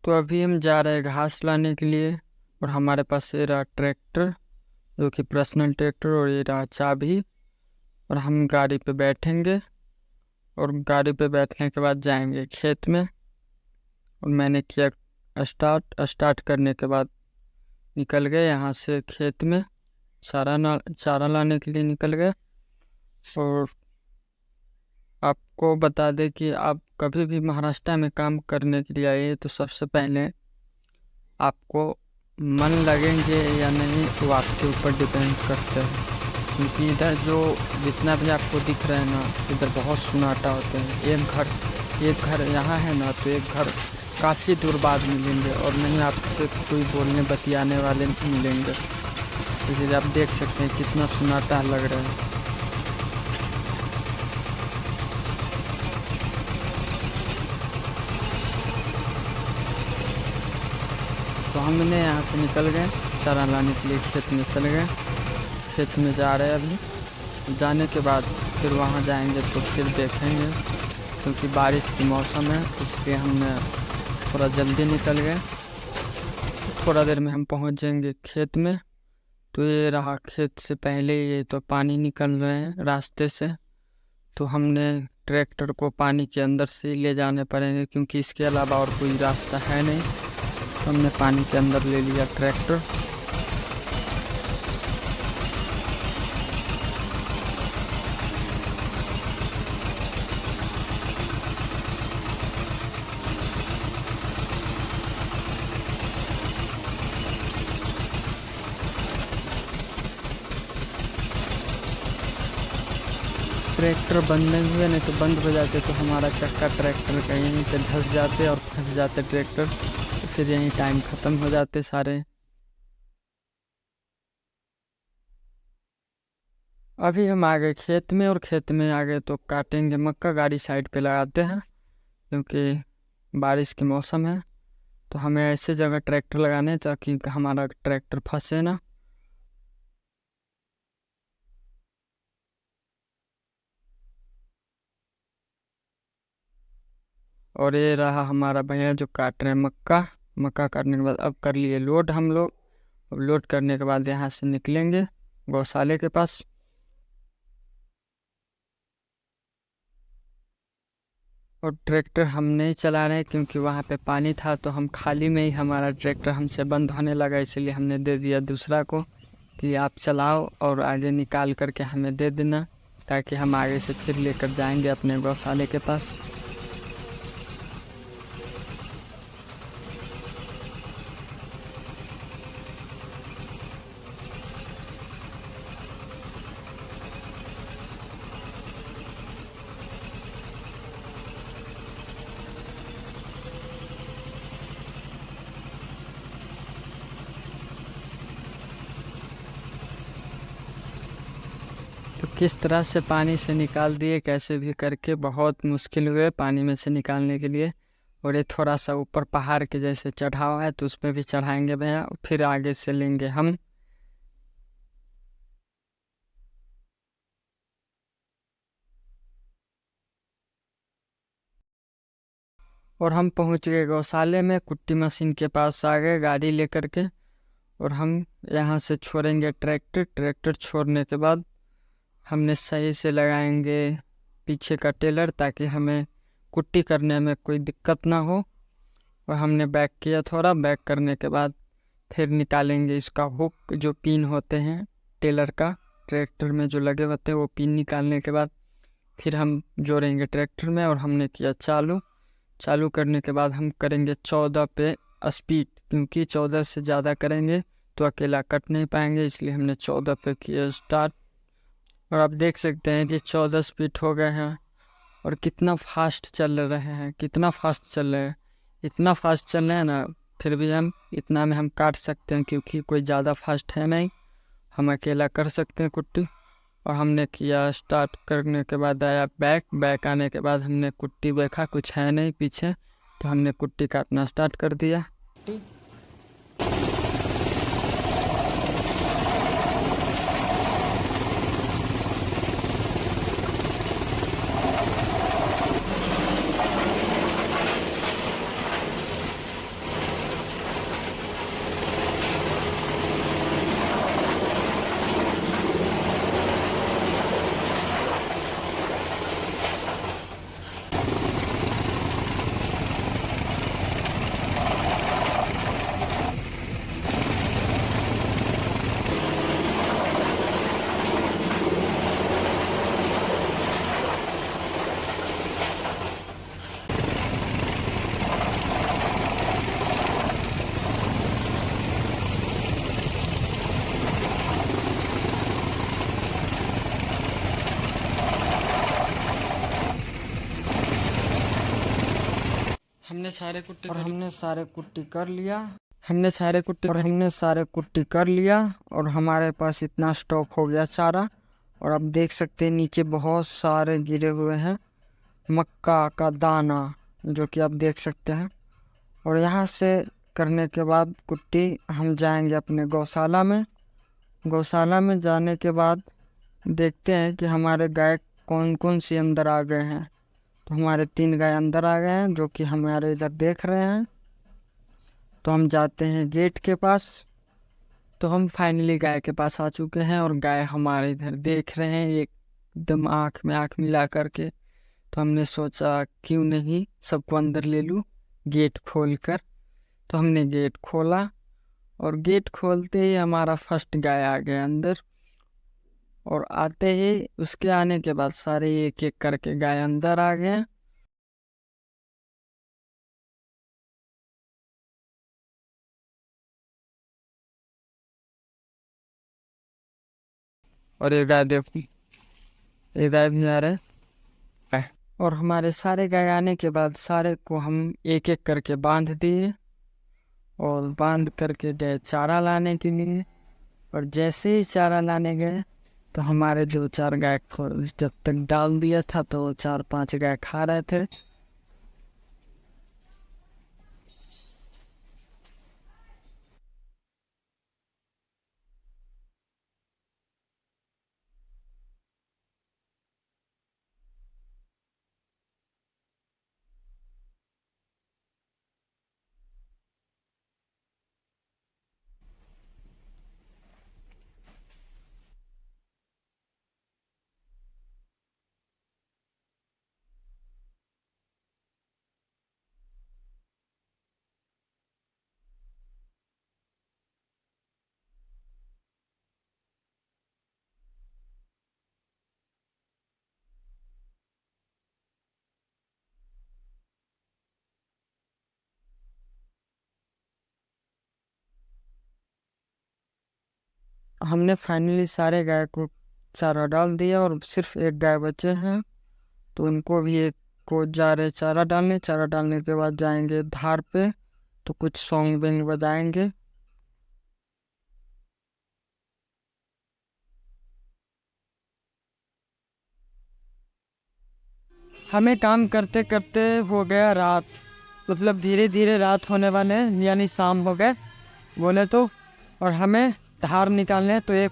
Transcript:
तो अभी हम जा रहे हैं घास लाने के लिए, और हमारे पास ये रहा ट्रैक्टर, जो कि पर्सनल ट्रैक्टर, और ये रहा चाबी। और हम गाड़ी पे बैठेंगे, और गाड़ी पे बैठने के बाद जाएंगे खेत में। और मैंने किया स्टार्ट करने के बाद निकल गए यहाँ से खेत में, चारा लाने के लिए निकल गए। और आपको बता दें कि आप कभी भी महाराष्ट्र में काम करने के लिए आए तो सबसे पहले आपको मन लगेंगे या नहीं वो आपके ऊपर डिपेंड करता है, क्योंकि इधर जो जितना भी आपको दिख रहा है ना, इधर बहुत सन्नाटा होते हैं। एक घर यहाँ है ना, तो एक घर काफ़ी दूर बाद मिलेंगे, और नहीं आपसे कोई बोलने बतियाने वाले मिलेंगे। इसलिए आप देख सकते हैं कितना सन्नाटा लग रहा है। तो हमने यहाँ से निकल गए, चारा लाने के लिए खेत में चले गए। खेत में जा रहे हैं अभी। जाने के बाद फिर वहाँ जाएंगे तो फिर देखेंगे, क्योंकि बारिश की मौसम है, इसलिए हमने थोड़ा जल्दी निकल गए। थोड़ा देर में हम पहुँच जाएंगे खेत में। तो ये रहा खेत से पहले, ये तो पानी निकल रहे हैं रास्ते से, तो हमने ट्रैक्टर को पानी के अंदर से ले जाने पड़ेंगे, क्योंकि इसके अलावा और कोई रास्ता है नहीं। तो हमने पानी के अंदर ले लिया ट्रैक्टर। ट्रैक्टर बंद नहीं हुए, नहीं तो बंद हो जाते तो हमारा चक्का ट्रैक्टर का यहीं पे धंस जाते और फंस जाते ट्रैक्टर, तो फिर यहीं टाइम ख़त्म हो जाते सारे। अभी हम आ गए खेत में, और खेत में आ गए तो काटेंगे मक्का। गाड़ी साइड पे लगाते हैं, क्योंकि बारिश के मौसम है। तो हमें ऐसे जगह ट्रैक्टर लगाने हैं ताकि हमारा ट्रैक्टर फंसे ना। और ये रहा हमारा भैया जो काट रहे हैं मक्का। मक्का काटने के बाद अब कर लिए लोड हम लोग। अब लोड करने के बाद यहाँ से निकलेंगे गौशाले के पास। और ट्रैक्टर हम नहीं चला रहे, क्योंकि वहाँ पे पानी था, तो हम खाली में ही हमारा ट्रैक्टर हमसे बंद होने लगा, इसलिए हमने दे दिया दूसरा को कि आप चलाओ और आगे निकाल करके हमें दे देना, ताकि हम आगे से फिर लेकर जाएंगे अपने गौशाले के पास। तो किस तरह से पानी से निकाल दिए, कैसे भी करके, बहुत मुश्किल हुए पानी में से निकालने के लिए। और ये थोड़ा सा ऊपर पहाड़ के जैसे चढ़ाव है, तो उस पर भी चढ़ाएंगे भैया, फिर आगे से लेंगे हम। और हम पहुंच गए गौशाले में, कुट्टी मशीन के पास आ गए गाड़ी लेकर के। और हम यहाँ से छोड़ेंगे ट्रैक्टर। ट्रैक्टर छोड़ने के बाद हमने सही से लगाएंगे पीछे का टेलर, ताकि हमें कुट्टी करने में कोई दिक्कत ना हो। और हमने बैक किया, थोड़ा बैक करने के बाद फिर निकालेंगे इसका हुक, जो पिन होते हैं टेलर का ट्रैक्टर में जो लगे होते हैं, वो पिन निकालने के बाद फिर हम जोड़ेंगे ट्रैक्टर में। और हमने किया चालू करने के बाद हम करेंगे 14 पे स्पीड, क्योंकि 14 से ज़्यादा करेंगे तो अकेला कट नहीं पाएंगे, इसलिए हमने 14 पे किया स्टार्ट। और आप देख सकते हैं कि 14 स्पीड हो गए हैं, और कितना फास्ट चल रहे हैं, कितना फास्ट चल रहे हैं। इतना फास्ट चल रहे हैं ना, फिर भी हम इतना में हम काट सकते हैं, क्योंकि कोई ज़्यादा फास्ट है नहीं, हम अकेला कर सकते हैं कुट्टी। और हमने किया स्टार्ट करने के बाद आया बैक आने के बाद हमने कुट्टी देखा कुछ है नहीं पीछे, तो हमने कुट्टी काटना स्टार्ट कर दिया। हमने सारे कुट्टी कर लिया। हमने सारे कुट्टी कर लिया और हमारे पास इतना स्टॉक हो गया चारा। और आप देख सकते हैं नीचे बहुत सारे गिरे हुए हैं मक्का का दाना, जो कि आप देख सकते हैं। और यहाँ से करने के बाद कुट्टी हम जाएंगे अपने गौशाला में। गौशाला में जाने के बाद देखते हैं कि हमारे गाय कौन कौन सी अंदर आ गए हैं। तो हमारे 3 गाय अंदर आ गए हैं, जो कि हमारे इधर देख रहे हैं। तो हम जाते हैं गेट के पास। तो हम फाइनली गाय के पास आ चुके हैं और गाय हमारे इधर देख रहे हैं एकदम आँख में आँख मिला करके। तो हमने सोचा क्यों नहीं सबको अंदर ले लूँ गेट खोल कर। तो हमने गेट खोला और गेट खोलते ही हमारा फर्स्ट गाय आ गया अंदर। और आते ही उसके आने के बाद सारे एक एक करके गाय अंदर आ गए। और ये गाय देखो, ये गाय भी आ रहे हैं। और हमारे सारे गाय आने के बाद सारे को हम एक एक करके बांध दिए और बांध करके गए चारा लाने के लिए। और जैसे ही चारा लाने गए तो हमारे 2-4 गाय को जब तक डाल दिया था तो 4-5 गाय खा रहे थे। हमने फाइनली सारे गाय को चारा डाल दिया और सिर्फ एक गाय बचे हैं। तो उनको भी एक को जा रहे चारा डालने। चारा डालने के बाद जाएंगे धार पे, तो कुछ सॉन्ग बेंग बजाएंगे। हमें काम करते करते हो गया रात, मतलब धीरे धीरे रात होने वाले यानी शाम हो गए बोले तो। और हमें धार निकालने तो एक